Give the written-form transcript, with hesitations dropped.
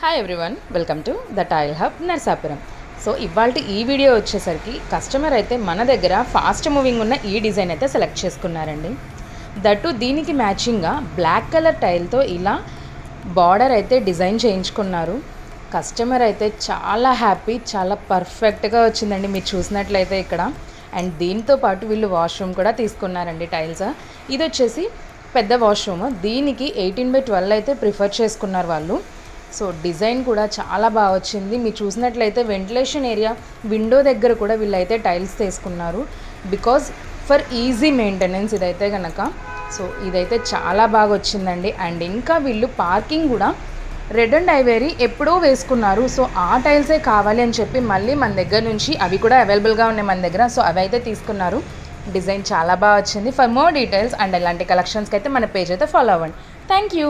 Hi everyone, welcome to the tile hub Narsapuram. So ఇవాళ ఈ video వచ్చేసరికి కస్టమర్ అయితే మన దగ్గర ఫాస్ట్ మూవింగ్ ఉన్న ఈ డిజైన్ అయితే సెలెక్ట్ చేసుకున్నారండి. దట్టు దీనికి మ్యాచింగ్గా బ్లాక్ కలర్ టైల్తో ఇలా బార్డర్ అయితే డిజైన్ చేయించుకున్నారు. కస్టమర్ అయితే చాలా హ్యాపీ, చాలా పర్ఫెక్ట్గా వచ్చిందండి మీరు చూసినట్లయితే ఇక్కడ. అండ్ దీంతో పాటు వీళ్ళు వాష్రూమ్ కూడా తీసుకున్నారండి టైల్స్. ఇది వచ్చేసి పెద్ద వాష్రూమ్, దీనికి 18/12 అయితే ప్రిఫర్ చేసుకున్నారు వాళ్ళు. సో డిజైన్ కూడా చాలా బాగా వచ్చింది. మీరు చూసినట్లయితే వెంటిలేషన్ ఏరియా విండో దగ్గర కూడా వీళ్ళైతే టైల్స్ తీసుకున్నారు, బికాజ్ ఫర్ ఈజీ మెయింటెనెన్స్ ఇదైతే కనుక. సో ఇదైతే చాలా బాగా వచ్చిందండి. అండ్ ఇంకా వీళ్ళు పార్కింగ్ కూడా రెడ్ అండ్ ఐవరీ ఎప్పుడో వేసుకున్నారు. సో ఆ టైల్సే కావాలి అని చెప్పి మళ్ళీ మన దగ్గర నుంచి అవి కూడా అవైలబుల్గా ఉన్నాయి మన దగ్గర. సో అవి అయితే తీసుకున్నారు. డిజైన్ చాలా బాగా వచ్చింది. ఫర్ మోర్ డీటెయిల్స్ అండ్ ఇలాంటి కలెక్షన్స్కి అయితే మన పేజ్ అయితే ఫాలో అవ్వండి. Thank you.